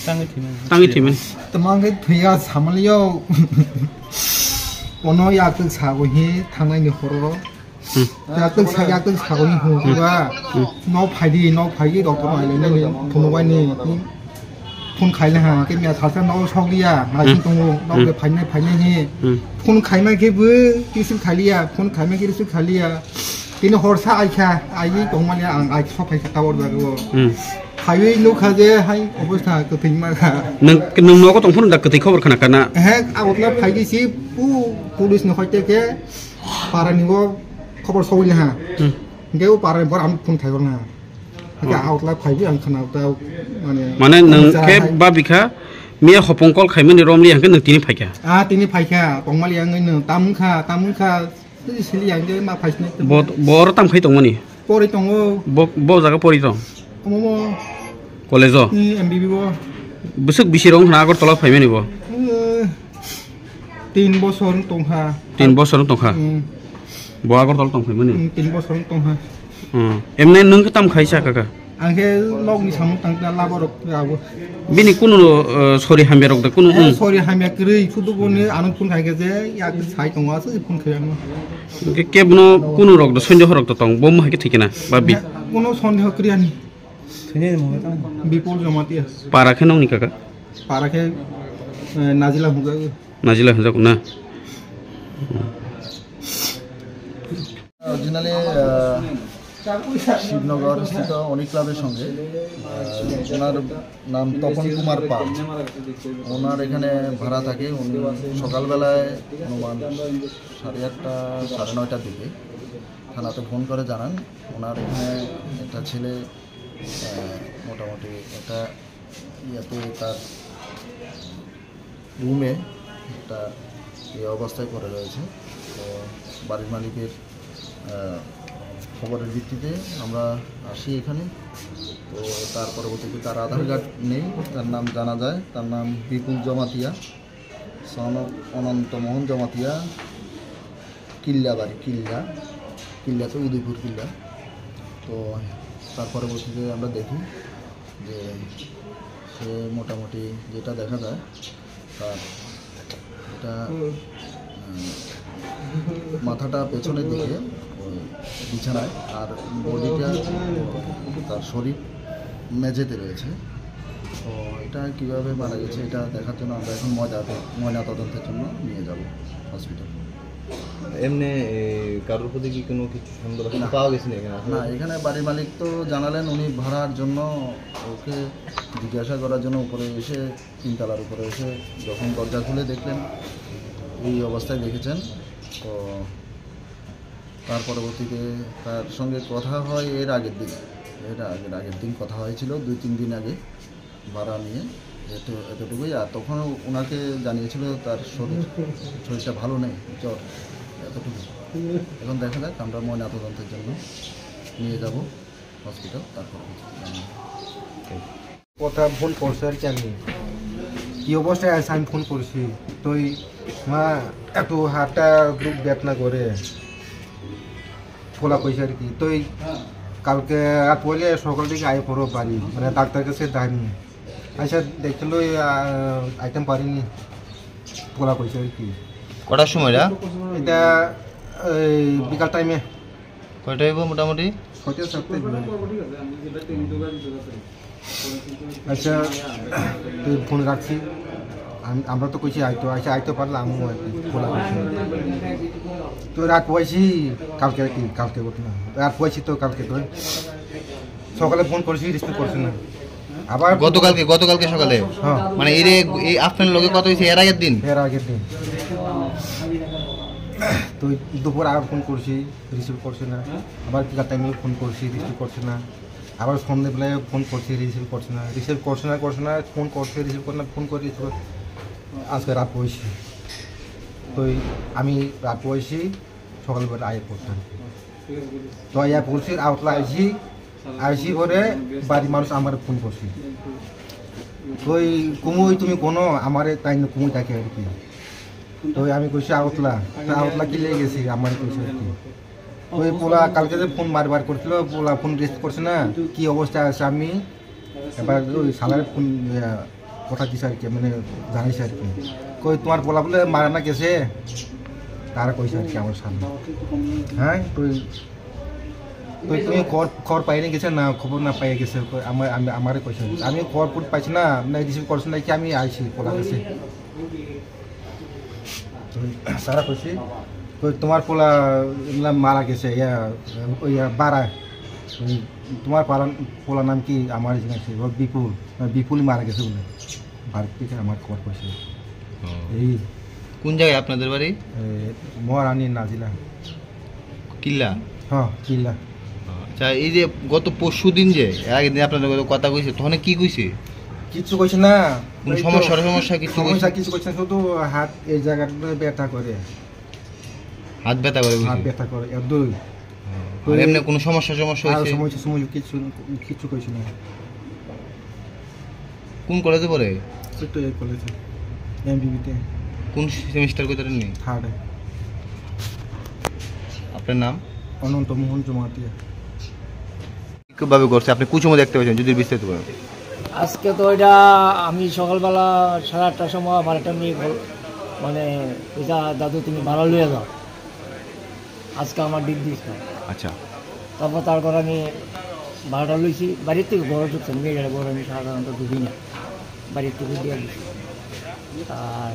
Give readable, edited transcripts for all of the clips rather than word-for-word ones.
Tăng cái thì mình. tụi mang cái thủy à sắm liêu ono yak tự xả của hi thằng này nhiều khổ yak tự xả của hi hồ và nó phải đi đọc cái bài này nên thùng quay này phun khai là hà cái mẹ thằng nó sau đi à mà chúng tôi nó cái phải này hi phun khai mấy cái bữa cái sức khai đi à phun khai mấy cái sức khai đi à cái nó horsa ai cha ai đi trong mà nhà ai shop phải tao rồi Hai nu kaje hai obosna keting maka. Nung no ko tong phun dak keting khobor khana kana. Outla phai si police no hoite ke paraningo khobor sowil ha. Ngeu paran bor am phun thai gorna. Ka outla phai ang khana ta mane nung ke babikha mia khopongkol khaimani romli ang ke nung tini phai ka. Tini phai ka tongmali ang nung tam kha sili ang ge ma phai ne. Bor tam khai tongmani. Pori tongo. Bo jaga pori tong. Momo College MBB bo busuk bisirong na agor tola phaimani bo 3 বছর tongha 3 বছর tongha bo agor tol tong phaimani 3 বছর tongha emne nung ka tam khaisa kaka angke log ni sam tang ta laborok abo bini kunu sori hamberok da kunu sori hamya krei sudu boni anun phun khai ge yak sai tongwa su phun khayano ke bno kunu rok da sonjo rok da tong bom ha ke thikena ba bi kono sondeho kriani বিপুল জমাতিয়া পারাখে নং নি কাকা পারাখে নাজিলা হুজা না originally Shibnagar স্থিত অনিক ক্লাবের সঙ্গে ওনার নাম তপন কুমার পাল ওনার এখানে ভাড়া থাকে উনি সকালবেলায় অনুমান 8:30 9:30টার দিকে থানাতে ফোন করে জানান ওনার এখানে একটা ছেলে মোটামুটি একটা ইয়াতে তার রুমে একটা এই অবস্থায় পড়ে রয়েছে তো বাড়ির মালিকের খবরের ভিত্তিতে আমরা আসি এখানে তো তার পরবর্তীতে তার আধার কার্ড নেই তার নাম জানা যায় তার নাম বিপুল জমাতিয়া সন অনন্ত মোহন জমাতিয়া কিল্লা বাড়ি কিল্লা তো উদয়পুর কিল্লা তো তার পরবর্তীতে আমরা দেখি যে সে মোটামুটি যেটা দেখা যায় তার এটা মাথাটা পেছনের দিকে বিছানায় আর বডিটা তার শরীর মেঝেতে রয়েছে তো এটা কীভাবে মারা গেছে এটা দেখার জন্য আমরা এখন ময়না তদন্তের জন্য নিয়ে যাব হসপিটাল এমনি কারোর প্রতি কি কোনো কিছু সন্দেহ পাওয়া গেছে না এখানে বাড়ির মালিক তো জানালেন উনি ভাড়ার জন্য ওকে জিজ্ঞাসা করার জন্য উপরে এসে 3 তলার উপরে এসে যখন দরজা খুলে দেখলেন এই অবস্থায় দেখেছেন তো তার পরবর্তীতে তার সঙ্গে কথা হয় এর আগের দিন কথা হয়েছিল 2-3 দিন আগে ভাড়া নিয়ে এতটুকুই আর তখন ওনাকে জানিয়েছিল তার শরীরটা ভালো নেই জ্বর এতটুকু এখন দেখা যাক আমরা ময়না তদন্তের জন্য নিয়ে যাব হসপিটাল তারপর কথা ফোন করছে আর কি আমি কি অবস্থায় আছে আমি ফোন করছি তো একটু হাতটা গ্রুপ বেদনা করে খোলা কইছে আর কি তো কালকে রাত পড়লে সকাল থেকে আয় পড়ো পারি মানে ডাক্তার কাছে যাইনি আচ্ছা দেখছিল আইটেম পারিনি খোলা কইছে আর কি কটার সময় এটা বিকাল টাইমে কয়টা হইব মোটামুটি আচ্ছা তুই ফোন রাখছি আমরা তো কইছি আইতে পারলে আমি খোলা করছি তো রাত পয়সি কালকে ঘটনা রাত পয়সি তো কালকে তো সকালে ফোন করছি রিসিভ করছি না আবার গতকালকে সকালে মানে এই আপনার লগে কত হয়েছে এর আগের দিন তো দুপুর আবার ফোন করছি রিসিভ করছে না আবার বিকাল টাইমে ফোন করছি রিসিভ করছে না আবার সন্ধ্যেবেলায় ফোন করছি রিসিভ করছে না ফোন করছে রিসিভ করে না ফোন করে আজকে রাত পড়েছি তো আমি রাত পড়েছি সকালবেলা আয় পড়তাম তো আয়া পড়ছি আউটলা আইসি করে বাড়ির মানুষ আমার ফোন করছি ওই কুমুই তুমি কোনো আমার তাই না কুমুই থাকে আর কি তো আমি কইছি আউটলা কি লেগে গেছি আমার কইছি আর কি ওই পোলা কালকে যে ফোন বারবার করছিল পোলা ফোন রিসিভ করছে না কি অবস্থা আছে আমি এবার ওই সালার ফোন কথা দিছে আর কি মানে জানাইছে আর কি কই তোমার পোলা বলে মারা না গেছে তারা কইছে আর কি আমার সামনে হ্যাঁ তুই তুমি খবর পাই না গেছে না খবর না পাই গেছে আমারে কইছে আমি খবর পাইছি না রিসিভ করছি না কি আমি আইছি পোলা কাছে সারা কইছি তোমার পোলা মারা গেছে বাড়া তোমার পোলার নাম কি আমার জিজ্ঞাসা বিপুল মারা গেছে বলে বাড়ির থেকে আমার খবর কইছে এই কোন জায়গায় আপনাদের বাড়ি? মহারানী নাজিলা কিল্লা। হ্যাঁ কিল্লা। আচ্ছা, এই যে গত পরশু দিন যে একদিন আপনাদের কথা কইছে তখন কি কইছে? কিছু কইছে না, কোন সমস্যা কিছু কইছে শুধু হাত এই জায়গাটা ব্যথা করে, হাত ব্যথা করে, হাত ব্যথা করে দুই আর এমনি কোনো সমস্যা হইছে? কিছু কইছে না। কোন কলেজে পড়ে? একটু এই কলেজে এমবিবিতে। কোন সেমিস্টার কইতারেন নি? থার্ডে। আপনার নাম? অনন্ত মোহন জমাতিয়া। কিভাবে করছে আপনি কুচুমো দেখতে পাচ্ছেন, যদি বিস্তারিত বলেন। আজকে তো এটা আমি সকালবেলা 8:30টার সময় আমার একটা মেয়ে মানে এটা দাদু তুমি ভাড়া লইয়া যাও, আজকে আমার ডিট দিস না। আচ্ছা, তারপর তারপর আমি ভাড়াটা লইছি, বাড়ির থেকে বড় ঢুকছে, মেয়েরা বড় আমি সাধারণত ঢুকি না, বাড়ির থেকে দিয়ে দিচ্ছি। আর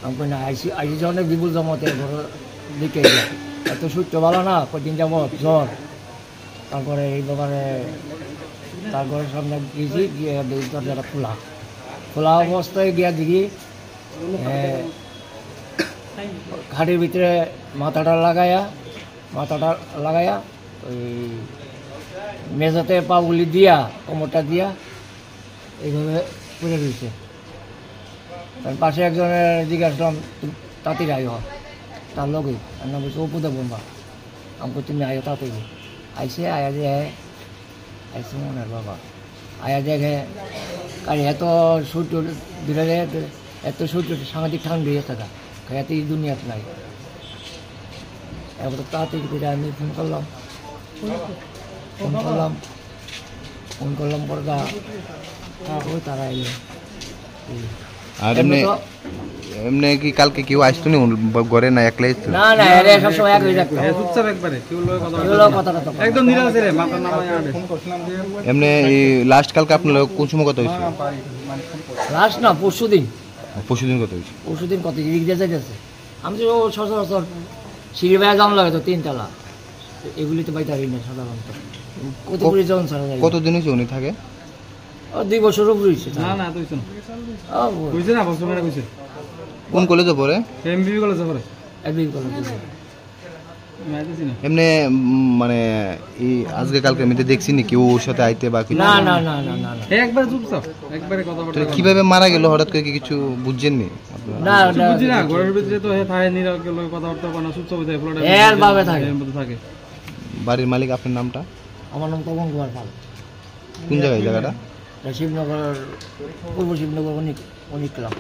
আমি না আইসি যখন বিপুল জমাতে বড় দিকে এত সূর্য ভালো না, কদিন যাবত জ্বর। তারপরে এই ব্যাপারে তারপরে সামনে গিয়েছি, গিয়ে দরজাটা খোলা অবস্থায় গিয়া দেখি খাটের ভিতরে মাথাটা লাগায়া ওই মেঝাতে পাগুলি দিয়া কোমরটা দিয়া এইভাবে পড়ে রয়েছে। তার পাশে একজনের জিজ্ঞাসলাম তাঁতির আয় তার লগেই আমি বলছি অপুদে বোম্বা, আমাকে তুমি আয়ো তাঁতির আইসে আয়া যে আইসে মনের বাবা আয়া দেখে আর এত সূর্য দূরে এত সূর্য সাংঘাতিক ঠান্ডা হয়ে থাকা এত এই দুনিয়াতে নাই। এবার তাড়াতাড়ি করে আমি ফোন করলাম পরে ওই তারা এলো। আর এমনি কি কালকে কেউ আসতো না ঘরে, না একলাই? না না এরা সবসময় এক হয়ে যাচ্ছে এমনি লাস্ট কালকে আপনার কোন সময় কথা হয়েছে? লাস্ট না পরশুদিন কথা হয়েছে। পরশুদিন কত দিক দিয়ে যাইতেছে। আমি তো সচরাচর সিঁড়ি বাইরে দাম লাগে তো 3 তলা, এগুলি তো বাইতে পারি না সাধারণত। কত করে যখন ছাড়া যায়? কতদিন হয়েছে উনি থাকে? 2 বছর উপরে হয়েছে। কোন কলেজে পড়ে? এমবিবি কলেজে এমনি মানে এই আজকে কালকে আমি তো দেখছি না কেউ ওর সাথে আইতে বা কিছু? না না না না না একবার চুপচাপ একবারে কথা বলতে। কিভাবে মারা গেল হঠাৎ করে, কিছু বুঝছেন নি? না না বুঝি না, ঘরের ভিতরে তো থাকে নিরাল গেল কথাবার্তা বানা চুপচাপ হয়ে ফ্লোরে এর ভাবে থাকে। বাড়ির মালিক আপনার নামটা? আমার নাম তপন কুমার পাল। কোন জায়গায় জায়গাটা? শিবনগর, পূর্ব শিবনগর অনেক ক্লাব।